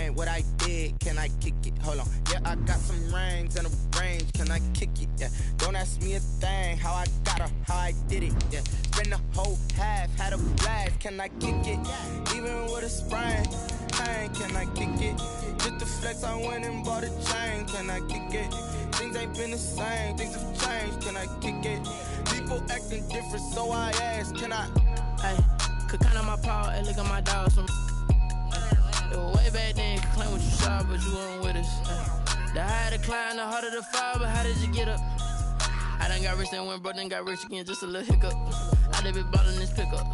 explain what I did, can I kick it? Hold on, yeah, I got some rings and a range, can I kick it? Yeah, don't ask me a thing, how I got her, how I did it. Yeah, spend the whole half, had a blast, can I kick it? Even with a sprain, pain, can I kick it? Just the flex, I went and bought a chain, can I kick it? Things ain't been the same, things have changed, can I kick it? People acting different, so I ask, can I? Hey, could count on my power, hey, look at my dogs from. It was way back then, could claim what you saw, but you weren't with us. The higher the climb, the harder the fall, but how did you get up? I done got rich and went broke, then got rich again, just a little hiccup. I done been ballin' this pickup.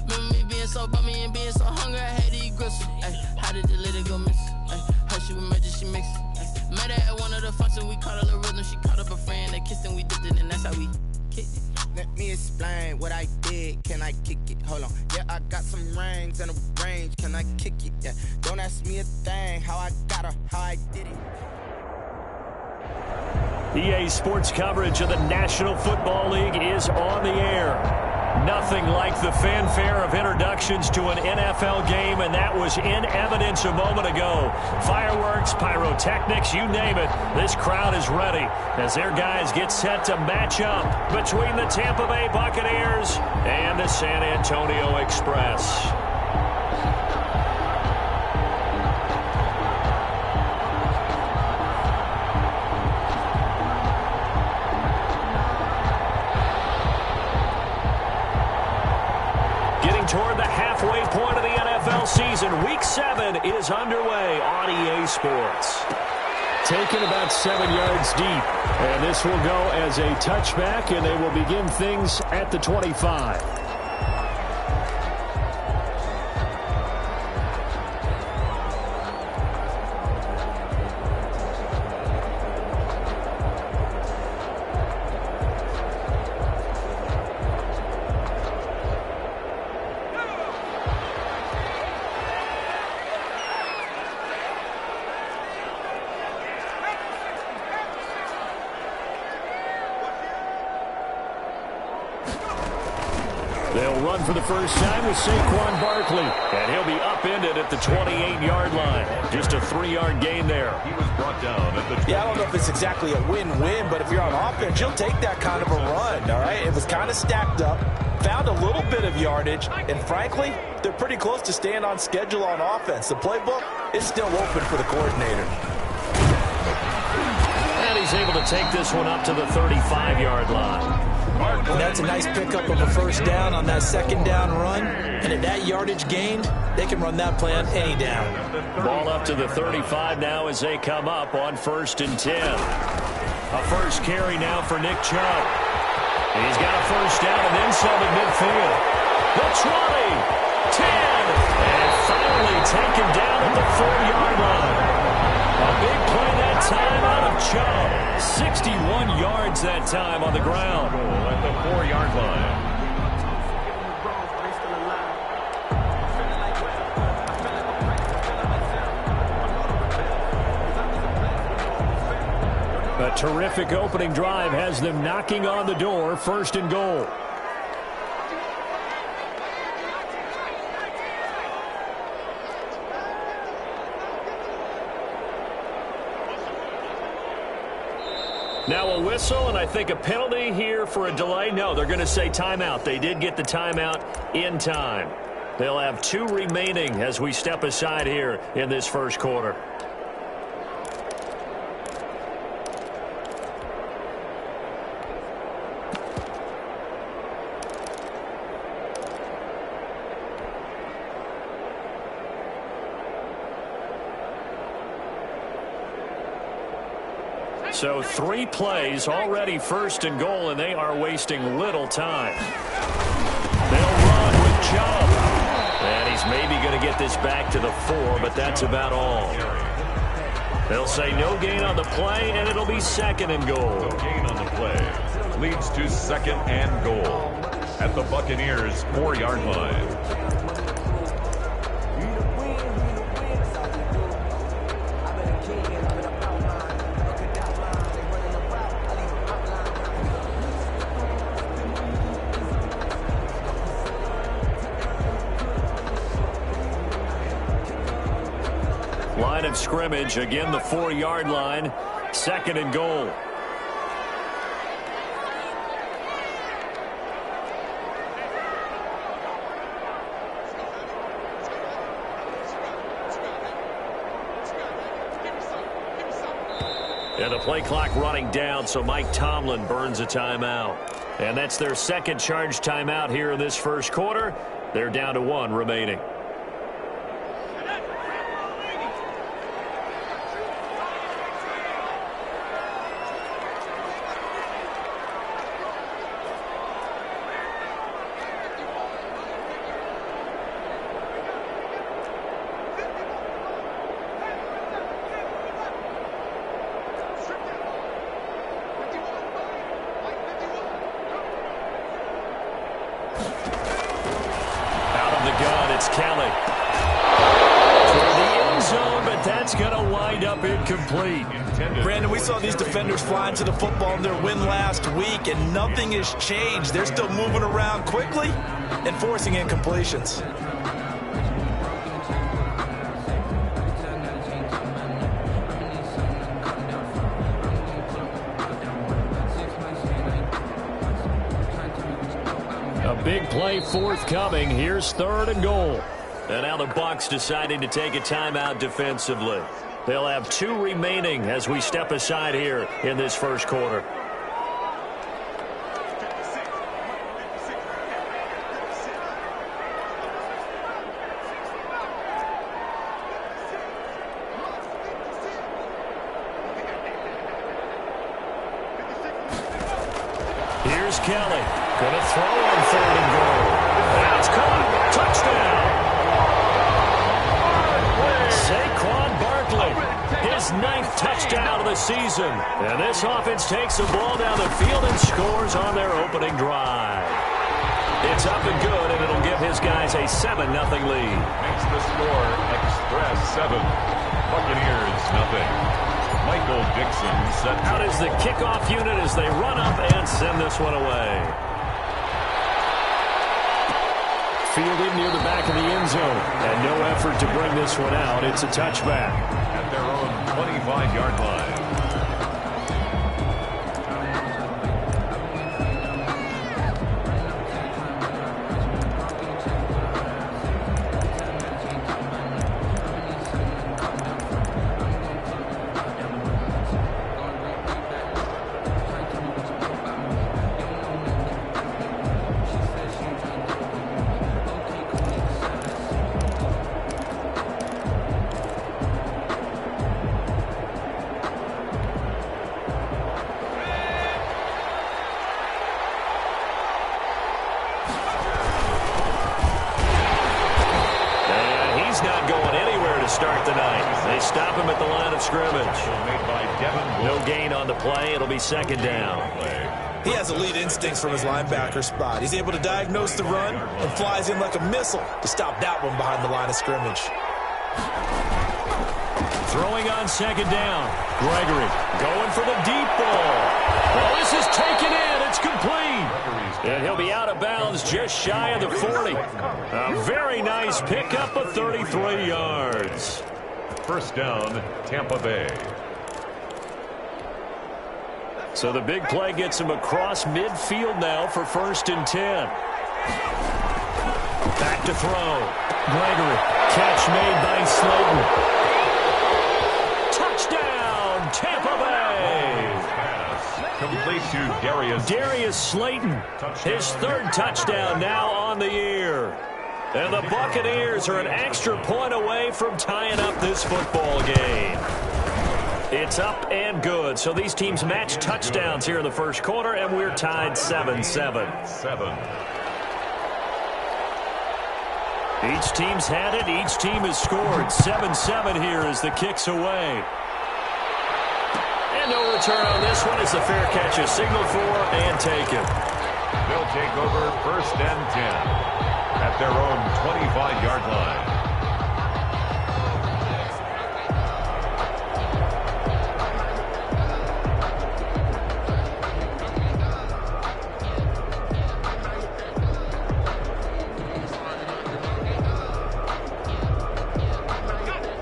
Remember me being so bummy and being so hungry, I had to eat gristle. Ay, how did you let it go miss? Ay, her she was magic, she mixed it. Met her at one of the functions, we caught a little rhythm. She caught up a friend, they kissed and we dipped it, and that's how we kicked it. Let me explain what I did, can I kick it? Hold on, yeah, I got some rings and a range, can I kick it? Yeah, don't ask me a thing, how I got her, how I did it. EA Sports coverage of the National Football League is on the air. Nothing like the fanfare of introductions to an NFL game, and that was in evidence a moment ago. Fireworks, pyrotechnics, you name it. This crowd is ready as their guys get set to match up between the Tampa Bay Buccaneers and the San Antonio Express. Toward the halfway point of the NFL season, Week 7 is underway on EA Sports. Taken about 7 yards deep, and this will go as a touchback, and they will begin things at the 25. They'll run for the first time with Saquon Barkley, and he'll be upended at the 28-yard line. Just a 3-yard gain there. He was brought down at the 20. Yeah, I don't know if it's exactly a win-win, but if you're on offense, you'll take that kind of a run, all right? It was kind of stacked up, found a little bit of yardage, and frankly, they're pretty close to staying on schedule on offense. The playbook is still open for the coordinator. And he's able to take this one up to the 35-yard line. And that's a nice pickup of a first down on that second down run. And at that yardage gained, they can run that play on any down. Ball up to the 35 now as they come up on 1st and 10. A first carry now for Nick Chubb. He's got a first down and then some at midfield. The 20, 10, and finally taken down at the 4-yard line. A big play that time out of Chubb. 61 yards that time on the ground. At the 4-yard line. A terrific opening drive has them knocking on the door. 1st and goal. Now a whistle, and I think a penalty here for a delay. No, they're going to say timeout. They did get the timeout in time. They'll have 2 remaining as we step aside here in this first quarter. So 3 plays, already 1st and goal, and they are wasting little time. They'll run with Chubb. And he's maybe going to get this back to the 4, but that's about all. They'll say no gain on the play, and it'll be 2nd and goal. No gain on the play. Leads to 2nd and goal at the Buccaneers' 4-yard line. Line of scrimmage, again the 4-yard line. 2nd and goal. And the play clock running down, so Mike Tomlin burns a timeout. And that's their 2nd charge timeout here in this first quarter. They're down to 1 remaining. Brandon, we saw these defenders flying to the football in their win last week, and nothing has changed. They're still moving around quickly and forcing incompletions. A big play forthcoming. Here's 3rd and goal. And now the Bucs deciding to take a timeout defensively. They'll have 2 remaining as we step aside here in this first quarter. Here's Kelly. Going to throw on 3rd and goal. And it's caught. Touchdown. His 9th touchdown of the season. And this offense takes the ball down the field and scores on their opening drive. It's up and good, and it'll give his guys a 7-0 lead. Makes the score Express 7. Buccaneers 0. Michael Dixon set. Out is the kickoff unit as they run up and send this one away. Fielded near the back of the end zone. And no effort to bring this one out. It's a touchback. At their own 25-yard line. Start the night. They stop him at the line of scrimmage. No gain on the play. It'll be 2nd down. He has elite instincts from his linebacker spot. He's able to diagnose the run and flies in like a missile to stop that one behind the line of scrimmage. Throwing on 2nd down. Gregory going for the deep ball. Well, this is taken in. It's complete. And he'll be out of bounds just shy of the 40. A very nice pickup of 33 yards. First down, Tampa Bay. So the big play gets him across midfield now for 1st and 10. Back to throw. Gregory. Catch made by Slayton. Touchdown, Tampa Bay. Complete to Darius Slayton. His 3rd touchdown now on the year. And the Buccaneers are an extra point away from tying up this football game. It's up and good. So these teams match touchdowns here in the first quarter, and we're tied 7-7. Each team's had it. Each team has scored. 7-7 here as the kick's away. And no return on this one as the fair catch is signaled for and taken. They'll take over 1st and 10 at their own 25-yard line.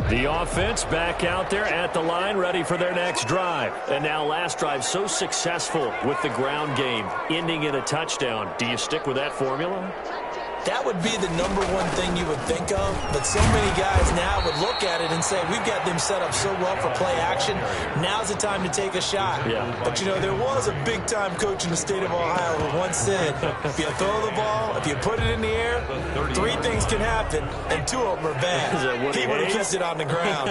The offense back out there at the line, ready for their next drive. And now last drive so successful with the ground game, ending in a touchdown. Do you stick with that formula? That would be the number one thing you would think of, but so many guys now would look at it and say, we've got them set up so well for play action, now's the time to take a shot. Yeah. But, you know, there was a big-time coach in the state of Ohio who once said, if you throw the ball, if you put it in the air, 3 things can happen, and 2 of them are bad. He would have kept it on the ground.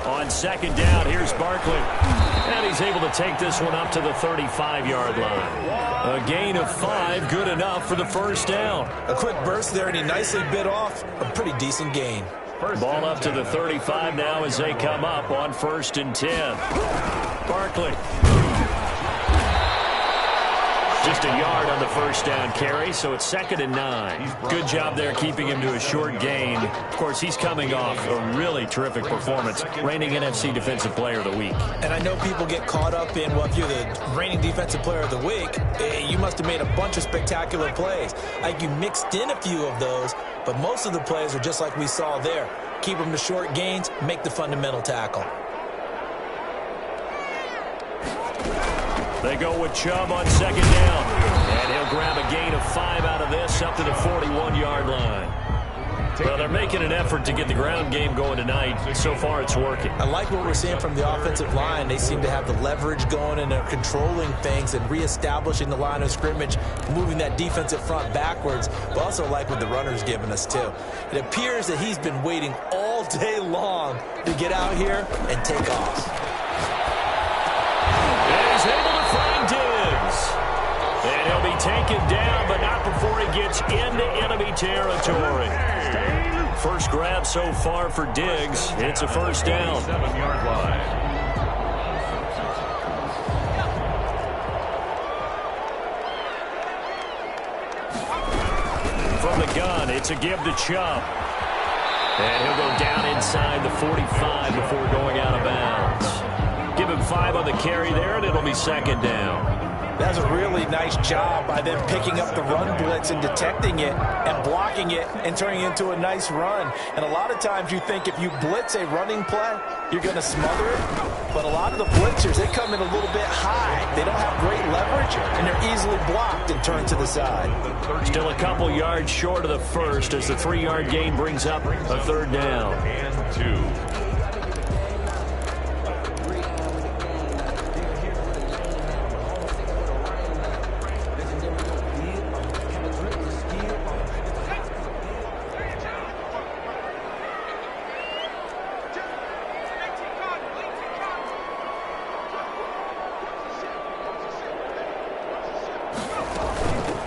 On second down, here's Barkley. And he's able to take this one up to the 35-yard line. A gain of 5, good enough for the first down. A quick burst there, and he nicely bit off a pretty decent gain. Ball up to the 35 now as they come up on 1st and 10. Barkley. Just a yard on the first down carry, so it's 2nd and 9. Good job there keeping him to a short gain. Of course, he's coming off a really terrific performance, reigning NFC Defensive Player of the Week. And I know people get caught up in, well, if you're the reigning Defensive Player of the Week, you must have made a bunch of spectacular plays. Like you mixed in a few of those, but most of the plays are just like we saw there. Keep them to short gains, make the fundamental tackle. They go with Chubb on 2nd down. And he'll grab a gain of 5 out of this up to the 41-yard line. Well, they're making an effort to get the ground game going tonight. So far, it's working. I like what we're seeing from the offensive line. They seem to have the leverage going, and they're controlling things and reestablishing the line of scrimmage, moving that defensive front backwards. But also like what the runner's giving us, too. It appears that he's been waiting all day long to get out here and take off. He's able to find Diggs. And he'll be taken down, but not before he gets into enemy territory. First grab so far for Diggs. It's a first down. 7-yard line. From the gun, it's a give to Chubb. And he'll go down inside the 45 before going out of bounds. Give him 5 on the carry there, and it'll be 2nd down. That's a really nice job by them picking up the run blitz and detecting it and blocking it and turning it into a nice run. And a lot of times you think if you blitz a running play, you're going to smother it. But a lot of the blitzers, they come in a little bit high. They don't have great leverage, and they're easily blocked and turned to the side. Still a couple yards short of the first as the 3-yard gain brings up a 3rd down. And 2.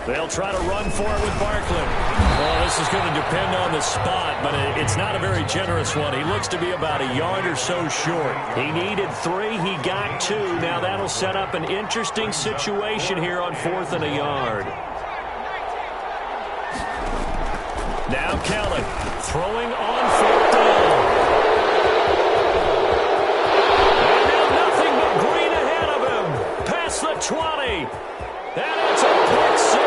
They'll try to run for it with Barkley. Well, this is going to depend on the spot, but it's not a very generous one. He looks to be about a yard or so short. He needed 3. He got 2. Now that'll set up an interesting situation here on 4th and a yard. Now Kellen throwing on 4th down. And now nothing but green ahead of him. Past the 20. And it's a pick 6.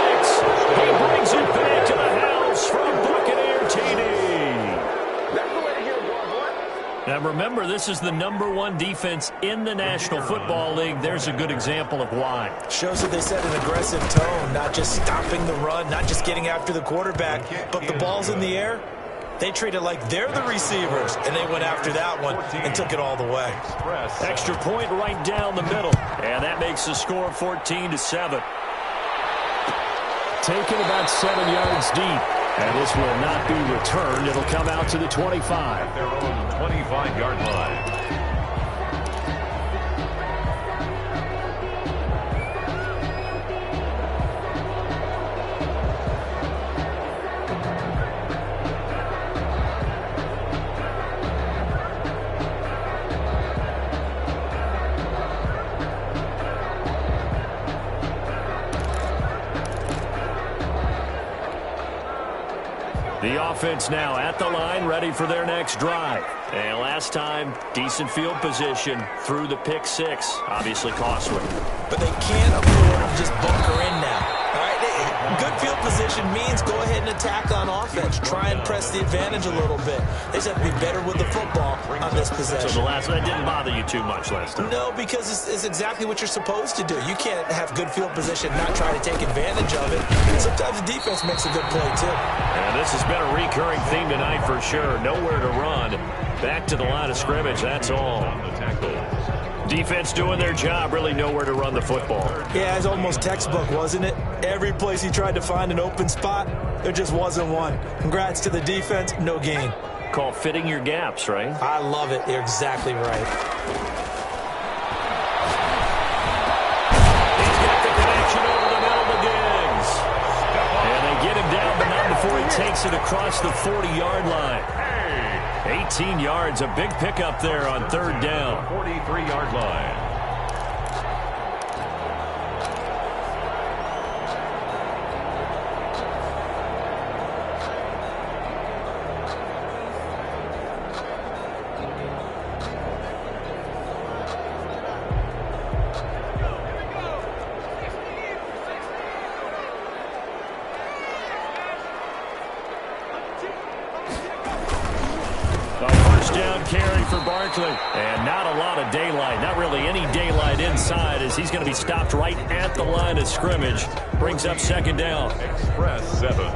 He brings it back to the house from Buccaneer TD. That's the way to get it, boy. Now remember, this is the #1 defense in the National Football League. There's a good example of why. Shows that they set an aggressive tone, not just stopping the run, not just getting after the quarterback, but the ball's in the air. They treat it like they're the receivers, and they went after that one and took it all the way. Extra point right down the middle, and that makes the score 14-7. Taken about 7 yards deep, and this will not be returned. It'll come out to the 25. At their own 25-yard line. The offense now at the line, ready for their next drive. And last time, decent field position through the pick six. Obviously costly. But they can't afford to just bunker in now. All right, good field position means go ahead and attack on offense. Try and press the advantage a little bit. They just have to be better with the football on this possession. So the last one didn't bother you too much last time? No, because it's exactly what you're supposed to do. You can't have good field position, not try to take advantage of it. And sometimes the defense makes a good play, too. And this has been a recurring theme tonight for sure. Nowhere to run. Back to the line of scrimmage, that's all. Defense doing their job, really nowhere to run the football. Yeah, it's almost textbook, wasn't it? Every place he tried to find an open spot, there just wasn't one. Congrats to the defense, no gain. Called fitting your gaps, right? I love it. You're exactly right. He's got the connection over the middle to Diggs. And they get him down, but not before he takes it across the 40-yard line. 18 yards, a big pickup there on third down. 43-yard line. Carry for Barkley. And not a lot of daylight. Not really any daylight inside as he's going to be stopped right at the line of scrimmage. Brings up second down. Express 7.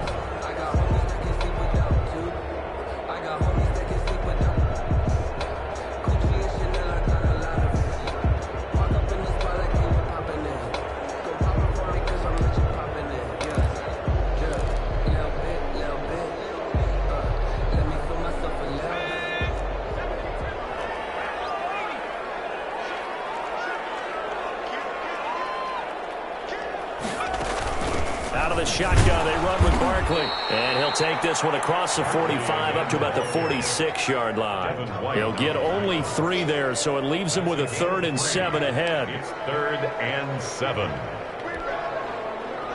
Out of the shotgun, they run with Barkley. And he'll take this one across the 45 up to about the 46-yard line. He'll get only 3 there, so it leaves him with a 3rd and 7 ahead. It's 3rd and 7.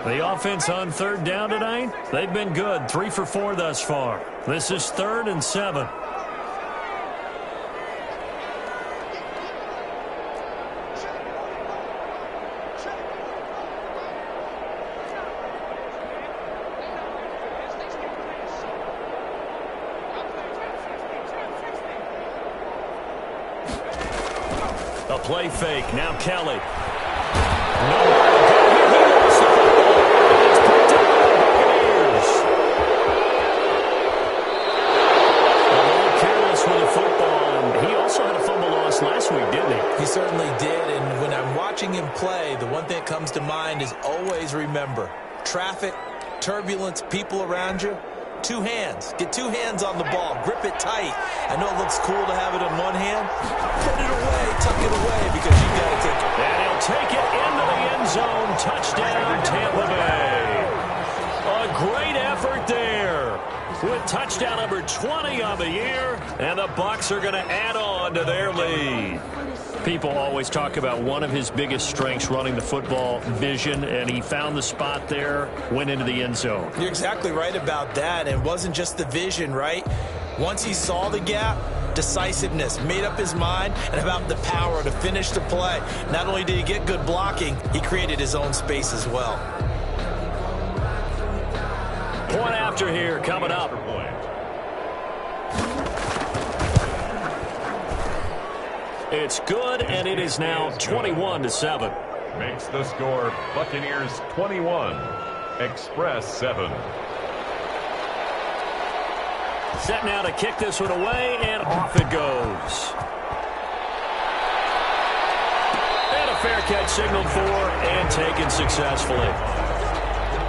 The offense on third down tonight, they've been good. 3 for 4 thus far. This is 3rd and 7. A play fake. Now Kelly. Careless with the football, and he also had a fumble loss last week, didn't he? He certainly did, and when I'm watching him play, the one thing that comes to mind is always remember, traffic, turbulence, people around you, 2 hands. Get 2 hands on the ball. Grip it tight. I know it looks cool to have it in one hand. Put it away. Tuck it away because you got to take it. And he'll take it into the end zone. Touchdown, Tampa Bay. A great effort there with touchdown number 20 on the year. And the Bucs are going to add on to their lead. People always talk about one of his biggest strengths, running the football, vision, and he found the spot there, went into the end zone. You're exactly right about that. It wasn't just the vision, right? Once he saw the gap, decisiveness, made up his mind, and about the power to finish the play. Not only did he get good blocking, he created his own space as well. Point after here coming up. It's good, and it is now 21-7. Makes the score Buccaneers 21, Express 7. Set now to kick this one away, and off it goes. And a fair catch signaled for and taken successfully.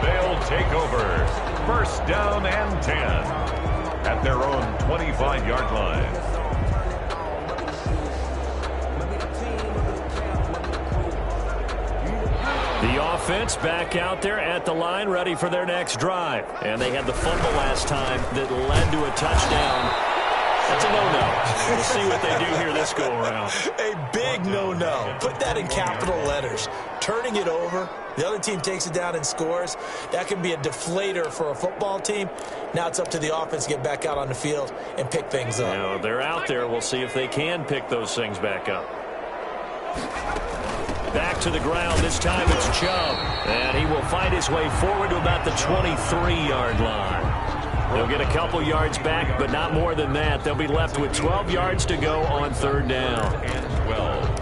They'll take over. 1st down and 10 at their own 25-yard line. The offense back out there at the line, ready for their next drive. And they had the fumble last time that led to a touchdown. That's a no-no. We'll see what they do here this go-around. A big no-no. Put that in capital letters. turning it over. The other team takes it down and scores. That can be a deflator for a football team. Now it's up to the offense to get back out on the field and pick things up. Now they're out there. We'll see if they can pick those things back up. Back to the ground. This time it's Chubb. And he will find his way forward to about the 23-yard line. They'll get a couple yards back, but not more than that. They'll be left with 12 yards to go on third down. And 12.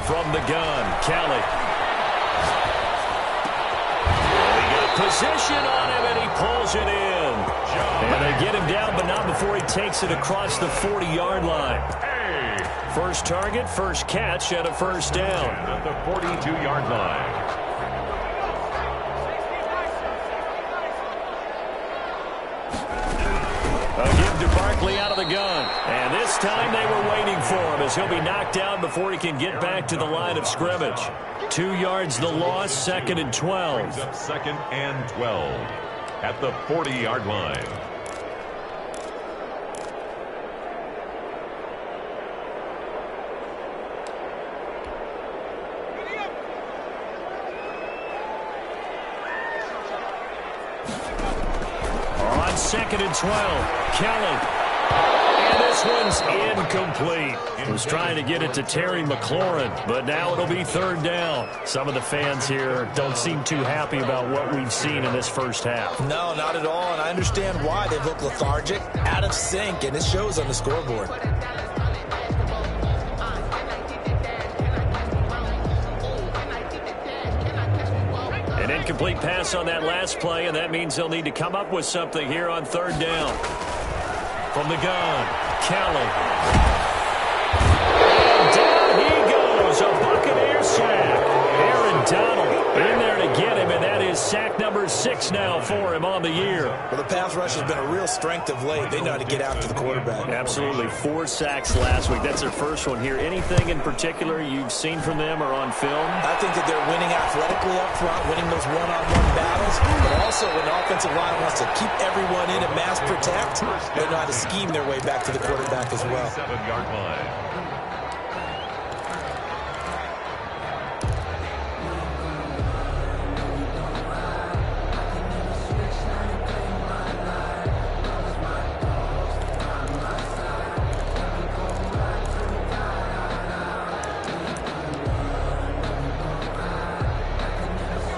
From the gun, Kelly. Position on him, and he pulls it in. And they get him down, but not before he takes it across the 40-yard line. First target, first catch, and a first down. At the 42-yard line. A give to Barkley out of the gun. And this time they were waiting for him as he'll be knocked down before he can get back to the line of scrimmage. 2 yards the loss, second and 12. Brings up second and 12 at the 40-yard line. On second and 12, Kelly. And this one's incomplete. He was trying to get it to Terry McLaurin, but now it'll be third down. Some of the fans here don't seem too happy about what we've seen in this first half. No, not at all, and I understand why. They look lethargic, out of sync, and it shows on the scoreboard. An incomplete pass on that last play, and that means they'll need to come up with something here on third down. From the gun, Kelly. And down he goes, a Buccaneer sack. Aaron Donald in there to get him, and that is sack number 6 now for him on the year. Well, the pass rush has been a real strength of late. They know how to get after the quarterback. Absolutely. 4 sacks last week. That's their first one here. Anything in particular you've seen from them or on film? I think that they're winning athletically up front, winning those one-on-one battles, but also when the offensive line wants to keep everyone in and mass protect, they know how to scheme their way back to the quarterback as well. 7-yard line.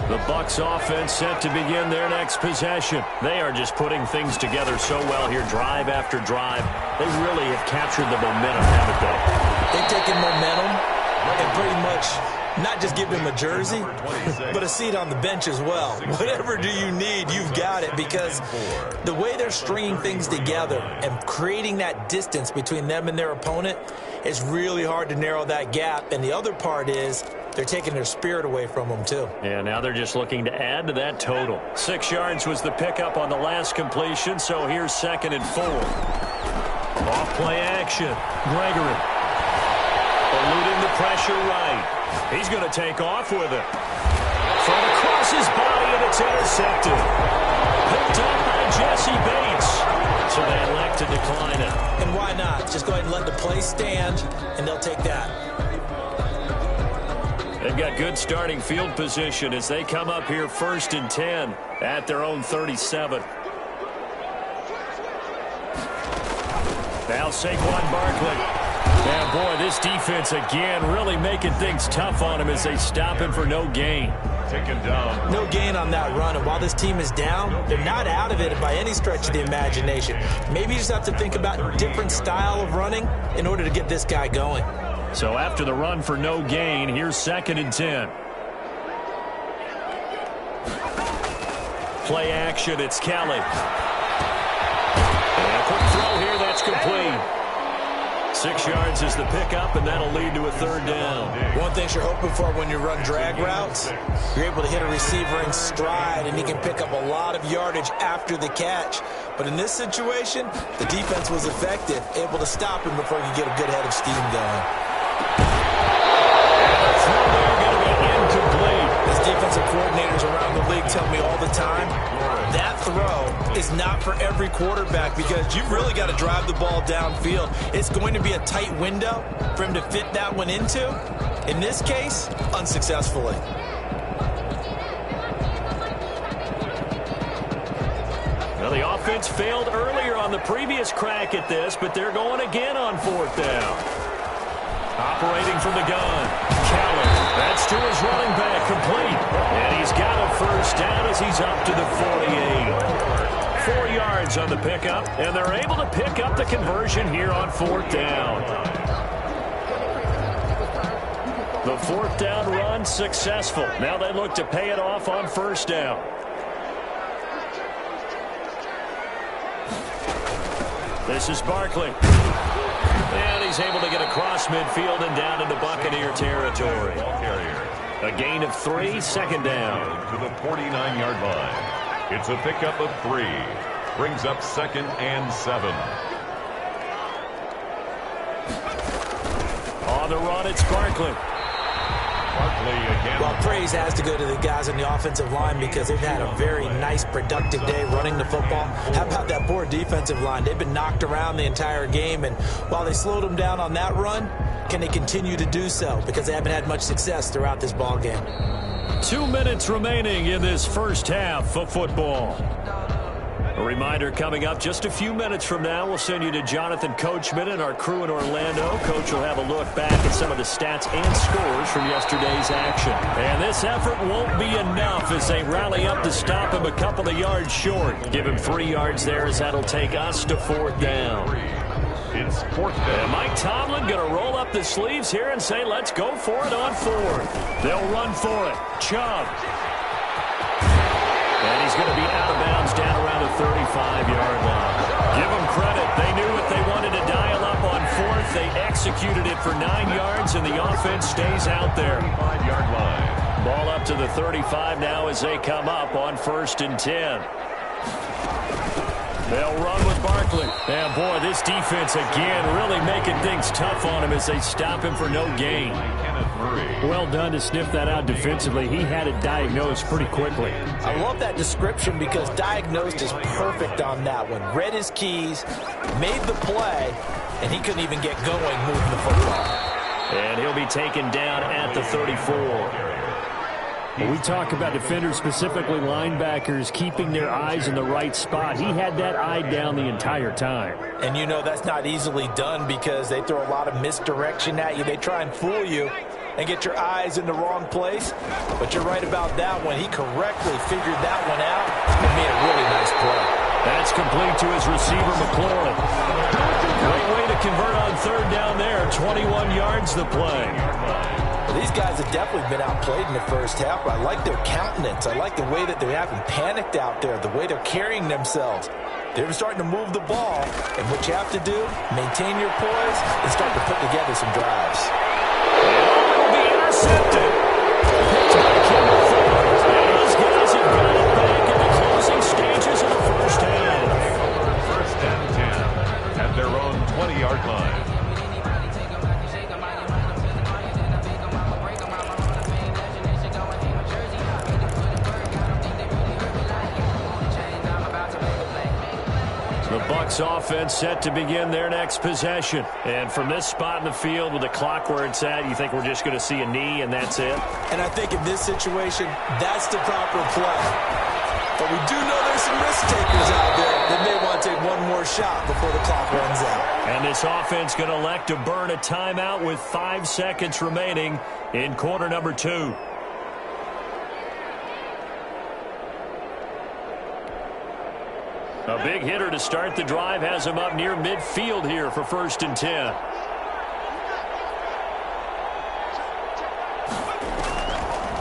The Bucs offense set to begin their next possession. They are just putting things together so well here, drive after drive. They really have captured the momentum, haven't they? They've taken momentum and pretty much not just give him a jersey, but a seat on the bench as well. Whatever do you need, you've got it, because the way they're stringing things together and creating that distance between them and their opponent, it's really hard to narrow that gap. And the other part is they're taking their spirit away from them, too. Yeah, now they're just looking to add to that total. 6 yards was the pickup on the last completion, so here's second and 4. Off play action. Gregory. Eluding the pressure right. He's going to take off with it. From across his body, and it's intercepted. Picked up by Jesse Bates. So they elect to decline it. And why not? Just go ahead and let the play stand, and they'll take that. They've got good starting field position as they come up here first and 10 at their own 37. Now Saquon Barkley. And boy, this defense again really making things tough on him as they stop him for no gain. Taken down. No gain on that run, and while this team is down, they're not out of it by any stretch of the imagination. Maybe you just have to think about a different style of running in order to get this guy going. So after the run for no gain, here's second and 10. Play action, it's Kelly. And a quick throw here, that's complete. 6 yards is the pickup, and that'll lead to a third down. One thing you're hoping for when you run drag routes, you're able to hit a receiver in stride, and he can pick up a lot of yardage after the catch. But in this situation, the defense was effective, able to stop him before you get a good head of steam going. Throw there going to be incomplete. As defensive coordinators around the league tell me all the time, that throw is not for every quarterback because you've really got to drive the ball downfield. It's going to be a tight window for him to fit that one into. In this case, unsuccessfully. Well, the offense failed earlier on the previous crack at this, but they're going again on 4th down. Operating from the gun, Kelly. That's to his running back, complete. And he's got a first down as he's up to the 48. 4 yards on the pickup, and they're able to pick up the conversion here on 4th down. The 4th down run successful. Now they look to pay it off on 1st down. This is Barkley. And he's able to get across midfield and down into Buccaneer territory. A gain of 3, 2nd down. To the 49-yard line. It's a pickup of 3. Brings up 2nd and 7. On the run, it's Barkley. Again. Well, praise has to go to the guys on the offensive line because they've had a very nice, productive day running the football. How about that poor defensive line? They've been knocked around the entire game, and while they slowed them down on that run, can they continue to do so? Because they haven't had much success throughout this ball game. 2 minutes remaining in this first half of football. A reminder coming up just a few minutes from now. We'll send you to Jonathan Coachman and our crew in Orlando. Coach will have a look back at some of the stats and scores from yesterday's action. And this effort won't be enough as they rally up to stop him a couple of yards short. Give him 3 yards there as that'll take us to 4th down. It's 4th down. And Mike Tomlin going to roll up the sleeves here and say, let's go for it on 4th. They'll run for it. Chubb. And he's going to be out of bounds down around the 35-yard line. Give them credit. They knew what they wanted to dial up on 4th. They executed it for 9 yards, and the offense stays out there. 5-yard line. Ball up to the 35 now as they come up on 1st and 10. They'll run with Barkley. And, boy, this defense again really making things tough on him as they stop him for no gain. Well done to sniff that out defensively. He had it diagnosed pretty quickly. I love that description because diagnosed is perfect on that one. Read his keys, made the play, and he couldn't even get going moving the football. And he'll be taken down at the 34. When we talk about defenders, specifically linebackers, keeping their eyes in the right spot, he had that eye down the entire time. And you know that's not easily done because they throw a lot of misdirection at you. They try and fool you and get your eyes in the wrong place. But you're right about that one. He correctly figured that one out and made a really nice play. That's complete to his receiver, McLaurin. Great way to convert on 3rd down there. 21 yards the play. Well, these guys have definitely been outplayed in the first half. I like their countenance. I like the way that they're having panicked out there, the way they're carrying themselves. They're starting to move the ball, and what you have to do, maintain your poise and start to put together some drives. It'll be intercepted. Picked by Kendall Ford. And these guys have got it back in the closing stages of the first half. 1st and 10 at their own 20-yard line. The Bucs offense set to begin their next possession. And from this spot in the field with the clock where it's at, you think we're just going to see a knee and that's it? And I think in this situation, that's the proper play. But we do know there's some risk takers out there that may want to take one more shot before the clock runs out. And this offense going to elect to burn a timeout with 5 seconds remaining in quarter number 2. A big hitter to start the drive has him up near midfield here for 1st and 10.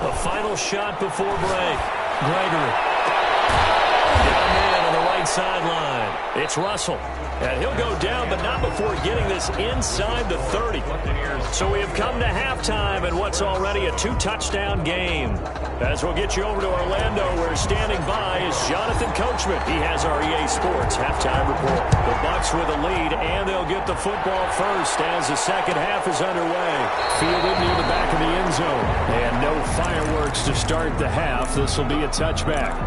The final shot before break. Gregory. Down man on the right sideline. It's Russell. And he'll go down, but not before getting this inside the 30. So we have come to halftime in what's already a 2-touchdown game. As we'll get you over to Orlando, where standing by is Jonathan Coachman. He has our EA Sports halftime report. The Bucs with a lead, and they'll get the football first as the second half is underway. Fielded near the back of the end zone. And no fireworks to start the half. This will be a touchback.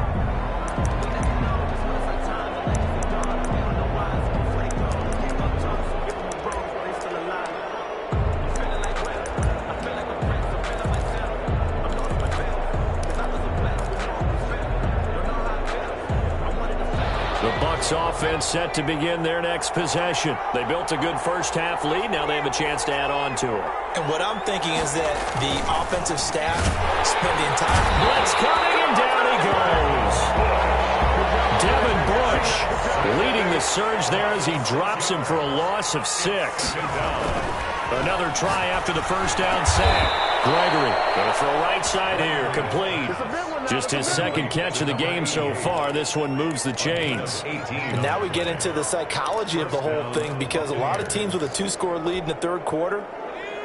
The Bucs offense set to begin their next possession. They built a good first-half lead. Now they have a chance to add on to it. And what I'm thinking is that the offensive staff spent the entire... Blitz coming, and down he goes. Devin Bush leading the surge there as he drops him for a loss of 6. Another try after the first down sack. Gregory going to throw right side here, complete. Just his second catch of the game so far. This one moves the chains. And now we get into the psychology of the whole thing, because a lot of teams with a 2-score lead in the third quarter,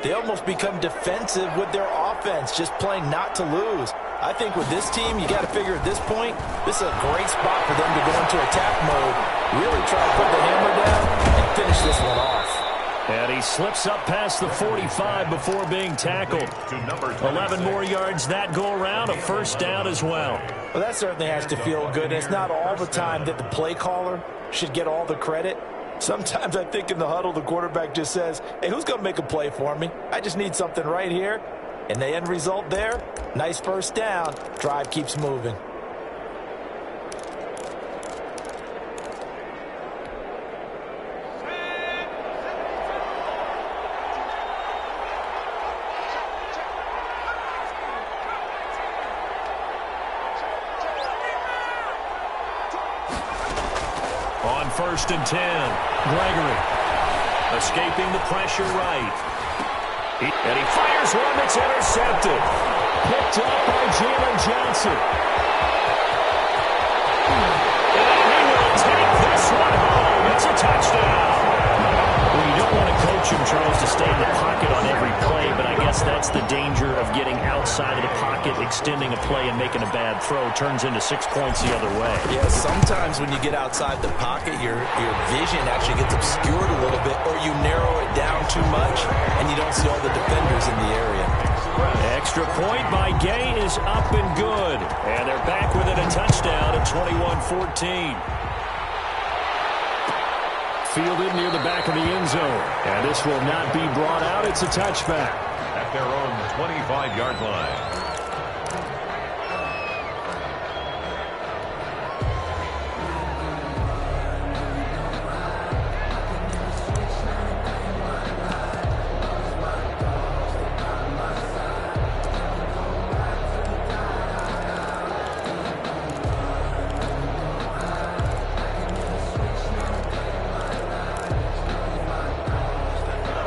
they almost become defensive with their offense, just playing not to lose. I think with this team, you got to figure at this point, this is a great spot for them to go into attack mode, really try to put the hammer down and finish this one off. And he slips up past the 45 before being tackled. 11 more yards that go around, a first down as well. Well, that certainly has to feel good. It's not all the time that the play caller should get all the credit. Sometimes I think in the huddle, the quarterback just says, hey, who's going to make a play for me? I just need something right here. And the end result there, nice first down. Drive keeps moving. On 1st and 10, Gregory escaping the pressure right. And he fires one that's intercepted. Picked up by Jalen Johnson. And he will take this one home. It's a touchdown. Well, you don't want to coach him, Charles, to stay in the pocket on every play, but I guess that's the danger of getting outside of the pocket, extending a play and making a bad throw. Turns into 6 points the other way. Yeah, sometimes when you get outside the pocket, your vision actually gets obscured a little bit, or you narrow it down too much, and you don't see all the defenders in the area. Extra point by Gay is up and good. And they're back within a touchdown at 21-14. Fielded near the back of the end zone. And this will not be brought out. It's a touchback. At their own 25-yard line.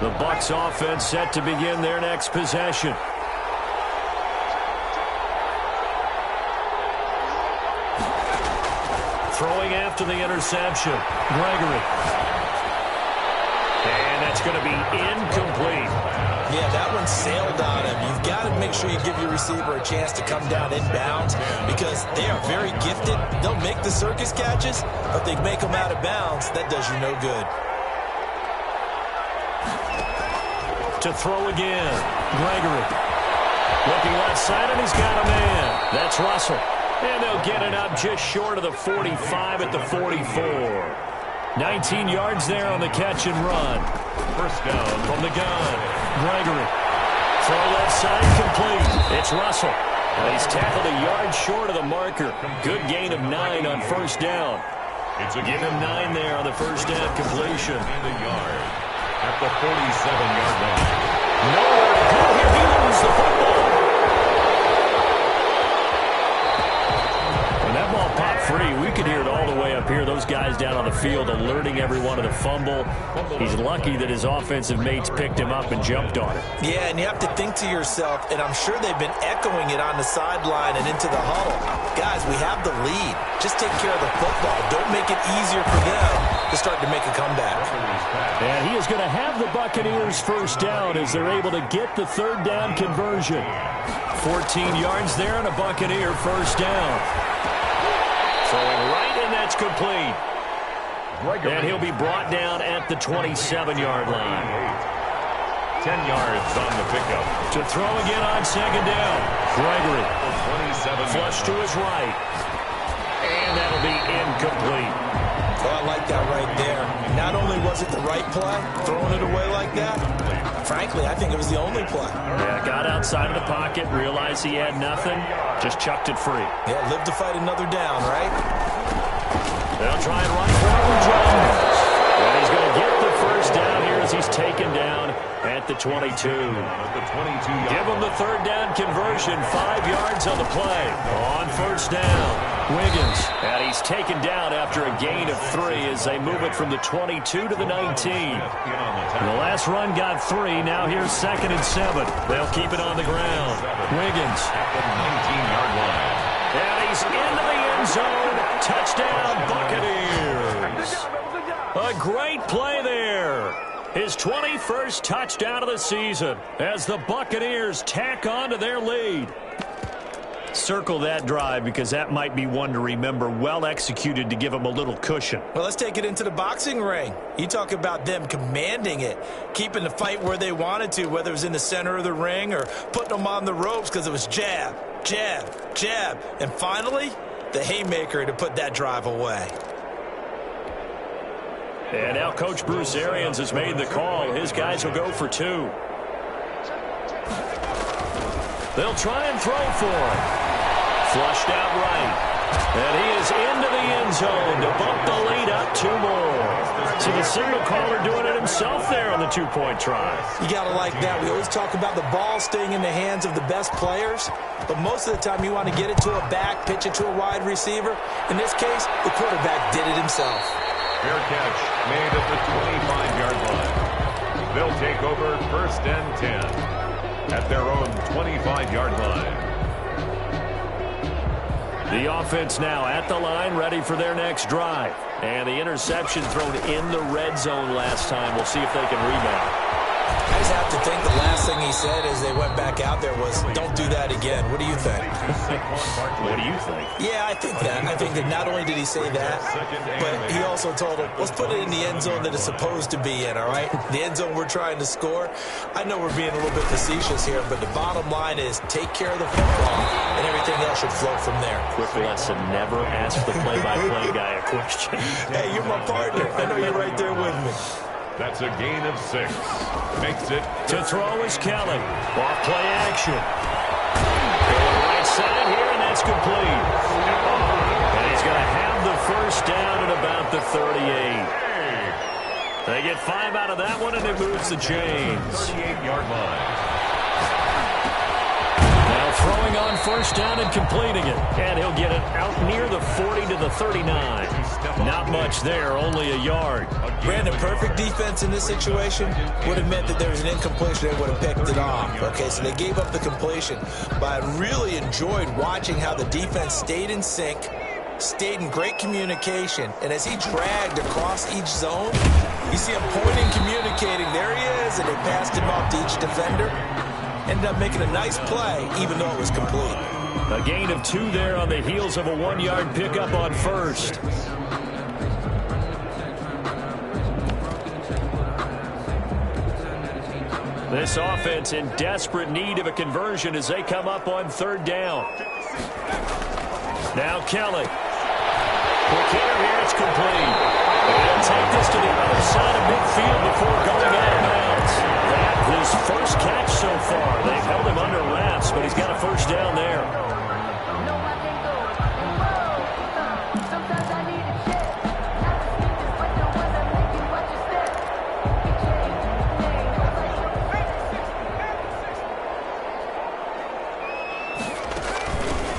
The Bucs offense set to begin their next possession. Throwing after the interception, Gregory. And that's going to be incomplete. Yeah, that one sailed on him. You've got to make sure you give your receiver a chance to come down inbounds, because they are very gifted. They'll make the circus catches, but they make them out of bounds. That does you no good. To throw again, Gregory. Looking left side, and he's got a man. That's Russell. And they'll get it up just short of the 45 at the 44. 19 yards there on the catch and run. First down from the gun. Gregory. Throw left side, complete. It's Russell. And he's tackled a yard short of the marker. Good gain of 9 on first down. Give him 9 there on the first down completion. in the yard at the 47-yard line. Nowhere to go here. He loses the football. When that ball popped free, we could hear it all the way up here. Those guys down on the field alerting everyone of the fumble. He's lucky that his offensive mates picked him up and jumped on it. Yeah, and you have to think to yourself, and I'm sure they've been echoing it on the sideline and into the huddle. Guys, we have the lead. Just take care of the football. Don't make it easier for them to start to make a comeback. And he is going to have the Buccaneers first down as they're able to get the third down conversion. 14 yards there and a Buccaneer first down. Throwing right, and that's complete. And he'll be brought down at the 27-yard line. 10 yards on the pickup. To throw again on second down. Gregory. 27. Flush to his right. And that'll be incomplete. Oh, I like that right there. Not only was it the right play, throwing it away like that, frankly, I think it was the only play. Yeah, got outside of the pocket, realized he had nothing, just chucked it free. Yeah, live to fight another down, right? They'll try and run for it with Jones. And he's going to get the first down here as he's taken down at the 22. Give him the third down conversion. 5 yards on the play. On first down, Wiggins. And he's taken down after a gain of 3 as they move it from the 22 to the 19. The last run got 3. Now here's 2nd and 7. They'll keep it on the ground. Wiggins. At the 19-yard line. And he's into the end zone. Touchdown, Buccaneers. A great play there. His 21st touchdown of the season as the Buccaneers tack on to their lead. Circle that drive because that might be one to remember. Well executed to give them a little cushion. Well, let's take it into the boxing ring. You talk about them commanding it, keeping the fight where they wanted to, whether it was in the center of the ring or putting them on the ropes because it was jab, jab, jab. And finally, the haymaker to put that drive away. And now Coach Bruce Arians has made the call. His guys will go for 2. They'll try and throw for him. Flushed out right. And he is into the end zone to bump the lead up 2 more. So the signal caller doing it himself there on the 2-point try. You got to like that. We always talk about the ball staying in the hands of the best players, but most of the time you want to get it to a back, pitch it to a wide receiver. In this case, the quarterback did it himself. Fair catch made at the 25-yard line. They'll take over 1st and 10 at their own 25-yard line. The offense now at the line, ready for their next drive. And the interception thrown in the red zone last time. We'll see if they can rebound. I just have to think the last thing he said as they went back out there was, don't do that again. What do you think? What do you think? Yeah, I think that. I think that not only did he say that, but he also told him, let's put it in the end zone that it's supposed to be in, all right? The end zone we're trying to score. I know we're being a little bit facetious here, but the bottom line is take care of the football, and everything else should flow from there. Quick lesson, never ask the play-by-play guy a question. Hey, you're my partner. I know you're right there with me. That's a gain of 6. Makes it to throw is Kelly. Off play action. Going right side here, and that's complete. And he's going to have the first down at about the 38. They get 5 out of that one, and it moves the chains. 38-yard line. Now throwing on first down and completing it. And he'll get it out near the 40 to the 39. Not much there, only a yard. Brandon, perfect defense in this situation would have meant that there was an incompletion. They would have picked it off. Okay, so they gave up the completion. But I really enjoyed watching how the defense stayed in sync, stayed in great communication. And as he dragged across each zone, you see him pointing, communicating. There he is, and they passed him off to each defender. Ended up making a nice play, even though it was complete. A gain of 2 there on the heels of a 1-yard pickup on first. This offense in desperate need of a conversion as they come up on 3rd down. Now Kelly. Quick hitter here, it's complete. They'll take this to the other side of midfield before going out of bounds. That his first catch so far. They've held him under wraps, but he's got a first down there.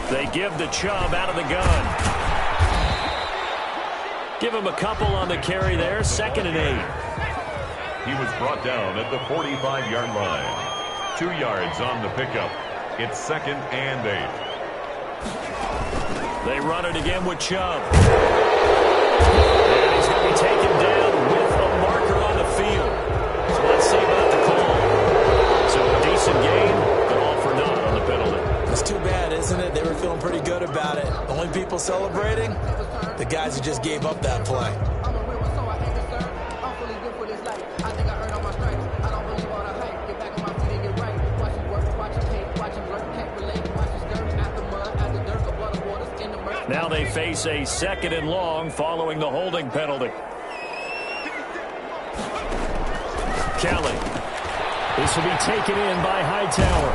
They give the Chubb out of the gun. Give him a couple on the carry there. 2nd and 8. He was brought down at the 45-yard line. 2 yards on the pickup. It's 2nd and 8. They run it again with Chubb. And he's going to be taken down with a marker on the field. So let's see about the call. So a decent game, but all for naught on the penalty. It's too bad, isn't it? They were feeling pretty good about it. Only people celebrating, the guys who just gave up that play. Now they face a 2nd and long following the holding penalty. Kelly. This will be taken in by Hightower.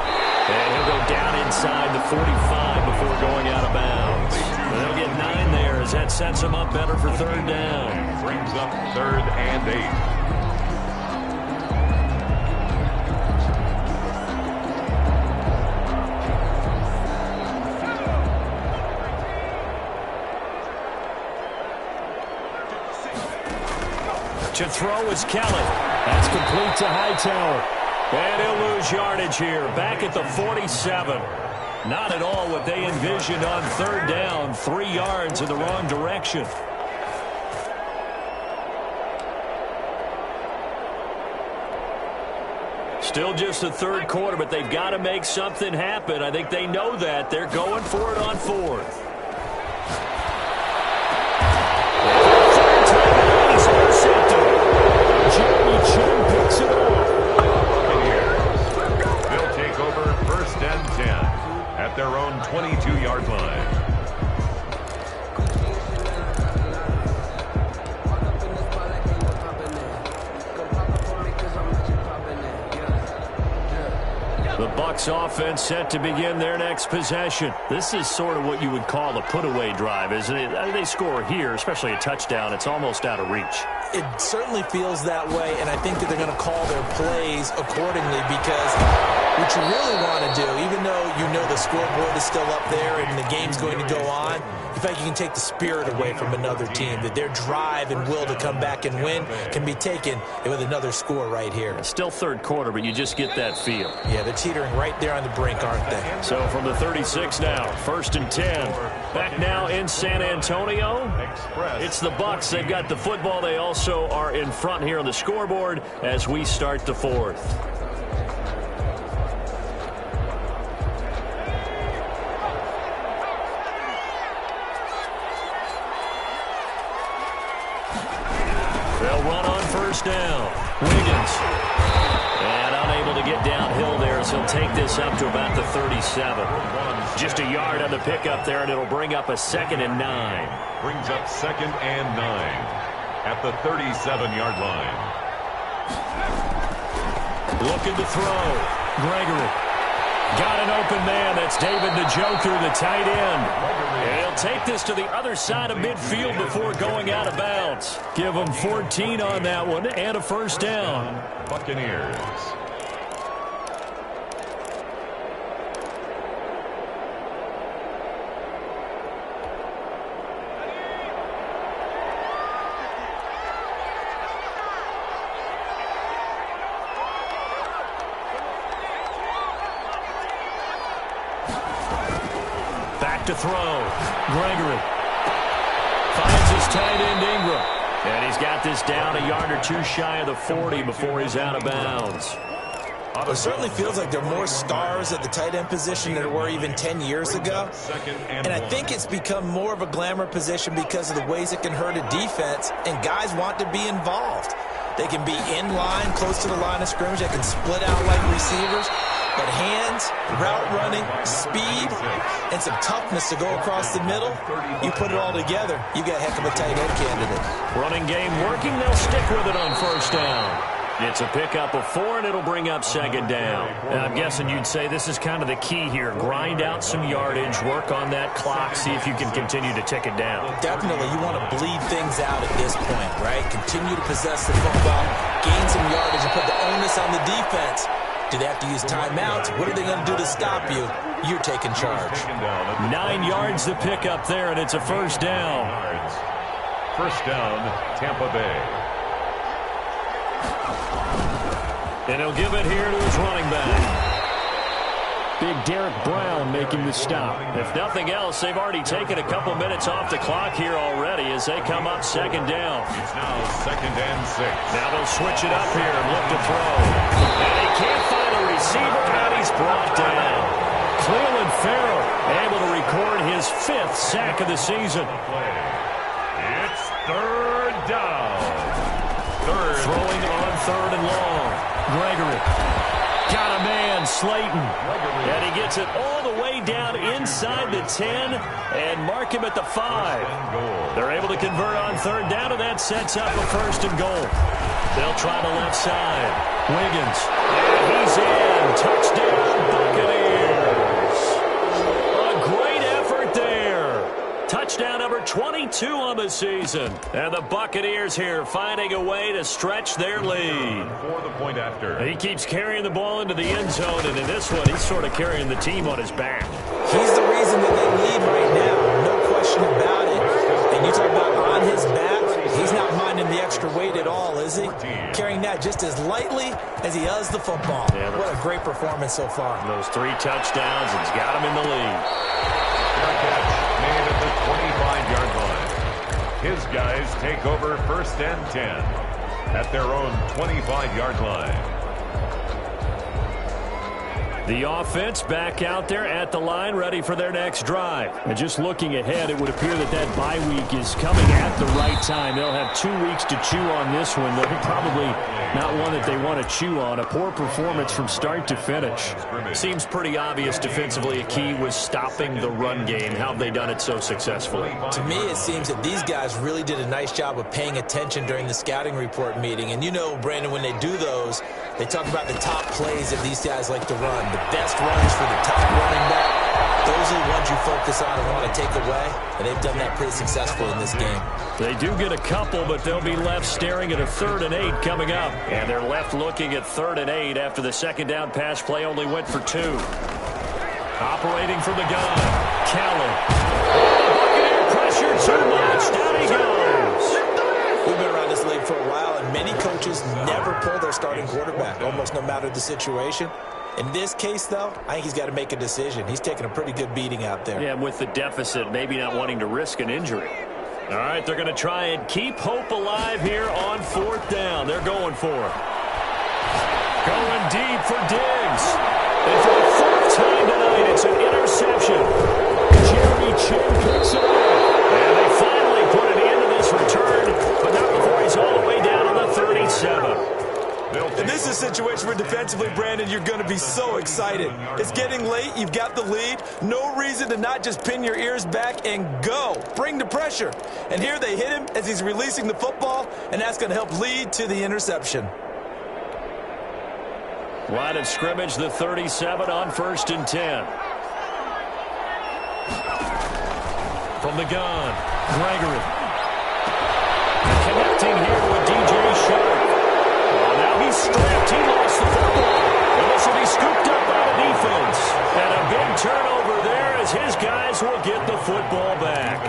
And he'll go down inside the 45 before going out of bounds. They'll get 9 there as that sets them up better for third down. Brings up 3rd and 8. To throw is Kelly. That's complete to Hightower. And he'll lose yardage here. Back at the 47. Not at all what they envisioned on third down. 3 yards in the wrong direction. Still just the third quarter, but they've got to make something happen. I think they know that. They're going for it on 4th. They'll take over 1st and 10 at their own 22-yard line. The Bucs offense set to begin their next possession. This is sort of what you would call a put-away drive, isn't it? They score here, especially a touchdown. It's almost out of reach. It certainly feels that way, and I think that they're going to call their plays accordingly because what you really want to do, even though you know the scoreboard is still up there and the game's going to go on, in fact, you can take the spirit away from another team, that their drive and will to come back and win can be taken with another score right here. It's still third quarter, but you just get that feel. Yeah, they're teetering right there on the brink, aren't they? So from the 36 now, 1st and 10. Back now in San Antonio. It's the Bucs. They've got the football. They also are in front here on the scoreboard as we start the 4th. They'll run on 1st down. Wiggins. And unable to get downhill there as he'll take this up to about the 37. Just a yard on the pickup there, and it'll bring up a 2nd and 9. Brings up 2nd and 9 at the 37-yard line. Looking to throw. Gregory. Got an open man. That's David Njoku, the tight end. And he'll take this to the other side of midfield before going out of bounds. Give him 14 on that one and a 1st down. Buccaneers. To throw. Gregory finds his tight end Ingram. And he's got this down a yard or 2 shy of the 40 before he's out of bounds. It certainly feels like there are more stars at the tight end position than there were even 10 years ago. And I think it's become more of a glamour position because of the ways it can hurt a defense, and guys want to be involved. They can be in line, close to the line of scrimmage. They can split out like receivers. But hands, route running, speed, and some toughness to go across the middle, you put it all together, you got a heck of a tight end candidate. Running game working, they'll stick with it on 1st down. It's a pickup of 4, and it'll bring up 2nd down. And I'm guessing you'd say this is kind of the key here. Grind out some yardage, work on that clock, see if you can continue to tick it down. Definitely. You want to bleed things out at this point, right? Continue to possess the football, gain some yardage, and put the onus on the defense. Do they have to use timeouts? What are they going to do to stop you? You're taking charge. 9 yards to pick up there, and it's a 1st down. 1st down, Tampa Bay. And he'll give it here to his running back. Big Derek Brown making the stop. If nothing else, they've already taken a couple minutes off the clock here already as they come up 2nd down. It's now 2nd and 6. Now they'll switch it up here and look to throw. And they can't find a receiver, and he's brought down. Cleveland Farrell able to record his 5th sack of the season. It's 3rd down. Throwing on 3rd and long. Gregory. Got a man, Slayton. And he gets it all the way down inside the 10 and mark him at the 5. They're able to convert on 3rd down, and that sets up a 1st and goal. They'll try the left side. Wiggins. And he's in. Touchdown, Buccaneers. A great effort there. touchdown number 22 on the season. And the Buccaneers here finding a way to stretch their lead. For the point after. He keeps carrying the ball into the end zone, and in this one, he's sort of carrying the team on his back. He's the reason that they lead right now. No question about it. And you talk about on his back, he's not minding the extra weight at all, is he? Carrying that just as lightly as he does the football. Yeah, what a great performance so far. Those 3 touchdowns, and he's got him in the lead. Fair catch made at the 25-yard line. His guys take over 1st and 10 at their own 25-yard line. The offense back out there at the line, ready for their next drive. And just looking ahead, it would appear that that bye week is coming at the right time. They'll have 2 weeks to chew on this one. They're probably not one that they want to chew on. A poor performance from start to finish. Seems pretty obvious defensively a key was stopping the run game. How have they done it so successfully? To me, it seems that these guys really did a nice job of paying attention during the scouting report meeting. And you know, Brandon, when they do those, they talk about the top plays that these guys like to run. The best runs for the top running back. Those are the ones you focus on and want to take away. And they've done that pretty successfully in this game. They do get a couple, but they'll be left staring at a 3rd and 8 coming up. And they're left looking at 3rd and 8 after the second down pass play only went for 2. Operating from the gun, Callan. Buccaneer pressure too much. Down he goes. We've been around this league for a while, and many coaches never pull their starting quarterback, almost no matter the situation. In this case, though, I think he's got to make a decision. He's taking a pretty good beating out there. Yeah, with the deficit, maybe not wanting to risk an injury. All right, they're going to try and keep hope alive here on 4th down. They're going for it. Going deep for Diggs. And for the 4th time tonight, it's an interception. Jeremy Chin picks it up. And they finally put an end to this return, but not before he's all the way down on the 37. And this is a situation where defensively, Brandon, you're going to be so excited. It's getting late. You've got the lead. No reason to not just pin your ears back and go. Bring the pressure. And here they hit him as he's releasing the football, and that's going to help lead to the interception. Line of scrimmage, the 37 on 1st and 10. From the gun, Gregory. Connecting here with DJ Sharp. Now he's stripped. He lost the football. And this will be scooped up by the defense. And a big turnover there as his guys will get the football back.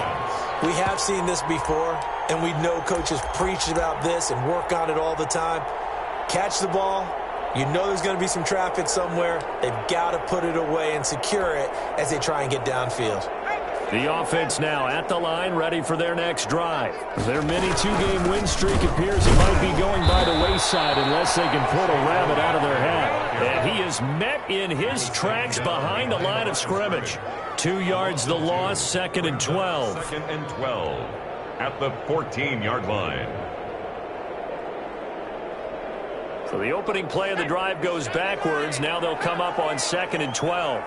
We have seen this before, and we know coaches preach about this and work on it all the time. Catch the ball. You know there's going to be some traffic somewhere. They've got to put it away and secure it as they try and get downfield. The offense now at the line, ready for their next drive. Their mini 2-game win streak appears it might be going by the wayside unless they can pull a rabbit out of their hat. And he is met in his tracks behind the line of scrimmage. 2 yards the loss, 2nd and 12. 2nd and 12 at the 14-yard line. So the opening play of the drive goes backwards. Now they'll come up on 2nd and 12.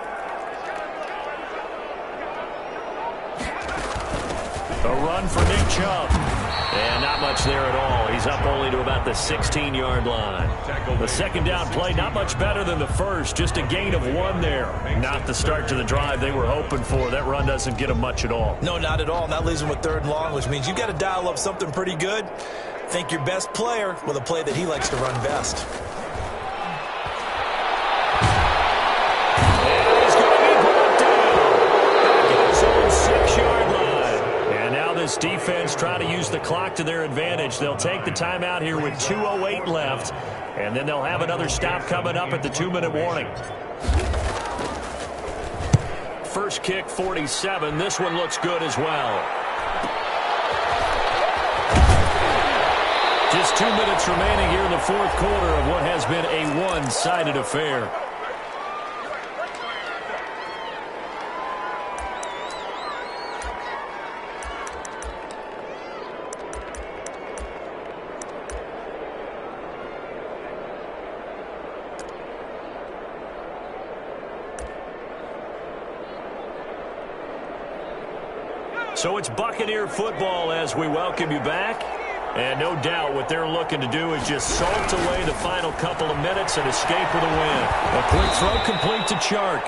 A run for Nick Chubb. And not much there at all. He's up only to about the 16-yard line. The second down play, not much better than the first. Just a gain of 1 there. Not the start to the drive they were hoping for. That run doesn't get them much at all. No, not at all. And that leaves them with 3rd and long, which means you've got to dial up something pretty good. Think your best player with a play that he likes to run best. This defense trying to use the clock to their advantage. They'll take the timeout here with 2:08 left, and then they'll have another stop coming up at the 2-minute warning. First kick, 47. This one looks good as well. Just 2 minutes remaining here in the 4th quarter of what has been a one-sided affair. So it's Buccaneer football as we welcome you back. And no doubt what they're looking to do is just salt away the final couple of minutes and escape with a win. A quick throw complete to Chark.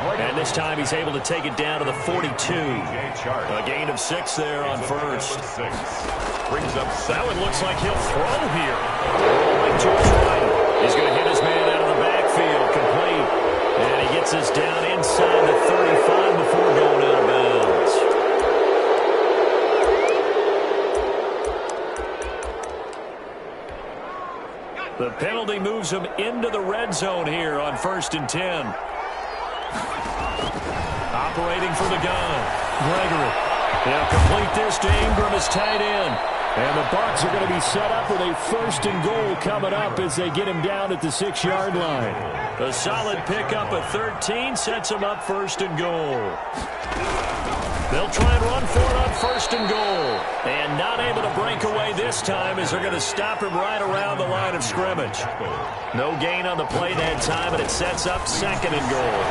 And this time he's able to take it down to the 42. A gain of 6 there on first. Brings up that one looks like he'll throw here. Rolling to his right. He's going to hit his man out of the backfield. Complete. And he gets us down inside the 35 before going out of bounds. The penalty moves him into the red zone here on 1st and 10. Operating for the gun. Gregory. They'll complete this to Ingram as tight end. And the Bucs are going to be set up with a 1st and goal coming up as they get him down at the 6-yard line. A solid pickup of 13 sets him up 1st and goal. They'll try and run for it on 1st and goal. And not able to break away this time as they're going to stop him right around the line of scrimmage. No gain on the play that time, and it sets up 2nd and goal.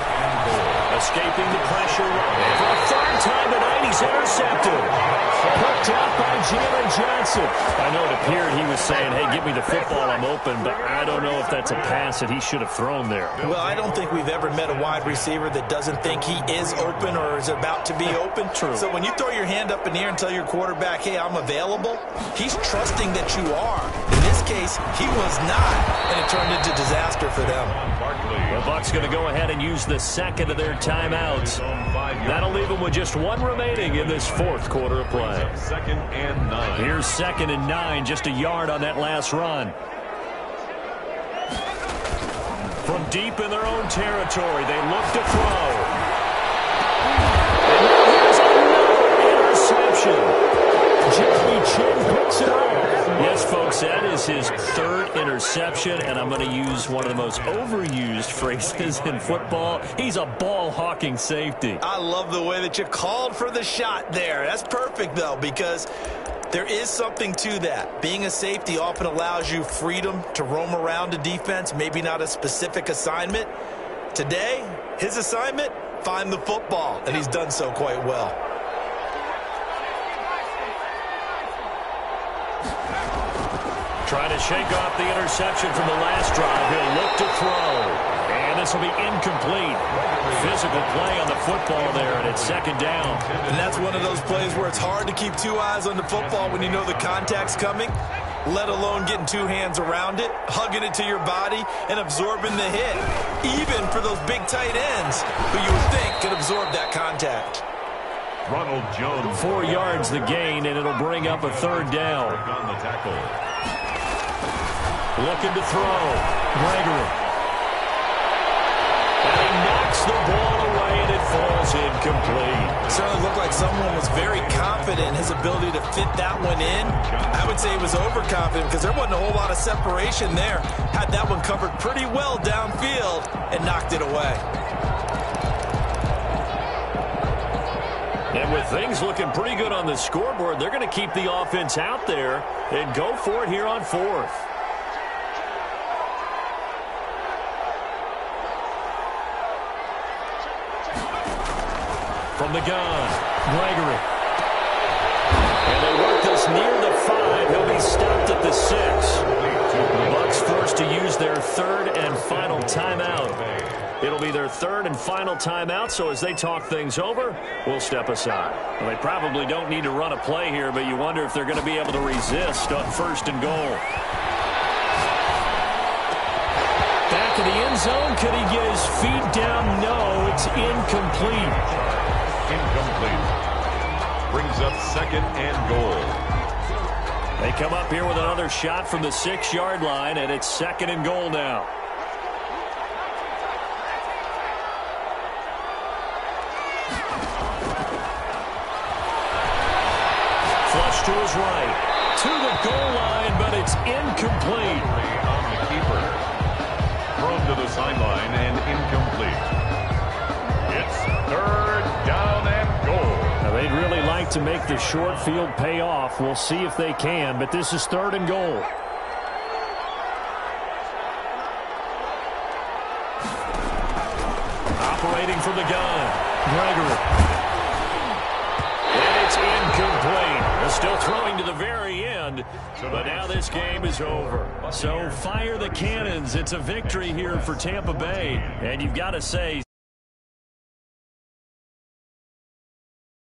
Escaping the pressure. And for a 3rd time tonight, he's intercepted. Picked out by Jalen Johnson. I know it appeared he was saying, hey, give me the football, I'm open, but I don't know if that's a pass that he should have thrown there. Well, I don't think we've ever met a wide receiver that doesn't think he is open or is about to be open. True. So when you throw your hand up in the air and tell your quarterback, hey, I'm available, he's trusting that you are. In this case, he was not, and it turned into disaster for them. The Bucs going to go ahead and use the 2nd of their timeouts. That'll leave them with just 1 remaining in this 4th quarter of play. 2nd and 9. Here's 2nd and 9, just a yard on that last run. From deep in their own territory, they look to throw. And here's another interception. Jeremy Chin picks it up. Yes, folks, that is his 3rd interception, and I'm going to use one of the most overused phrases in football. He's a ball-hawking safety. I love the way that you called for the shot there. That's perfect, though, because there is something to that. Being a safety often allows you freedom to roam around a defense, maybe not a specific assignment. Today, his assignment, find the football, and he's done so quite well. Trying to shake off the interception from the last drive. He'll look to throw. And this will be incomplete. Physical play on the football there, and it's 2nd down. And that's one of those plays where it's hard to keep 2 eyes on the football when you know the contact's coming, let alone getting 2 hands around it, hugging it to your body, and absorbing the hit, even for those big tight ends who you would think could absorb that contact. Ronald Jones. 4 yards the gain, and it'll bring up a 3rd down. On the tackle. Looking to throw. Gregory. And he knocks the ball away, and it falls incomplete. It certainly looked like someone was very confident in his ability to fit that one in. I would say he was overconfident because there wasn't a whole lot of separation there. Had that one covered pretty well downfield and knocked it away. And with things looking pretty good on the scoreboard, they're going to keep the offense out there and go for it here on 4th. From the gun, Gregory. And they work this near the 5. He'll be stopped at the 6. The Bucs forced to use their 3rd and final timeout. It'll be their 3rd and final timeout, so as they talk things over, we'll step aside. Well, they probably don't need to run a play here, but you wonder if they're going to be able to resist on 1st and goal. Back in the end zone, could he get his feet down? No, it's incomplete. Incomplete. Brings up 2nd and goal. They come up here with another shot from the 6-yard line, and it's 2nd and goal now. Flush to his right. To the goal line, but it's incomplete. On the keeper. Thrown to the sideline and incomplete. It's 3rd down and goal. Now, they'd really like to make the short field pay off. We'll see if they can, but this is 3rd and goal. Operating from the gun, Gregory. And it's incomplete. They're still throwing to the very end, but now this game is over. So fire the cannons. It's a victory here for Tampa Bay, and you've got to say,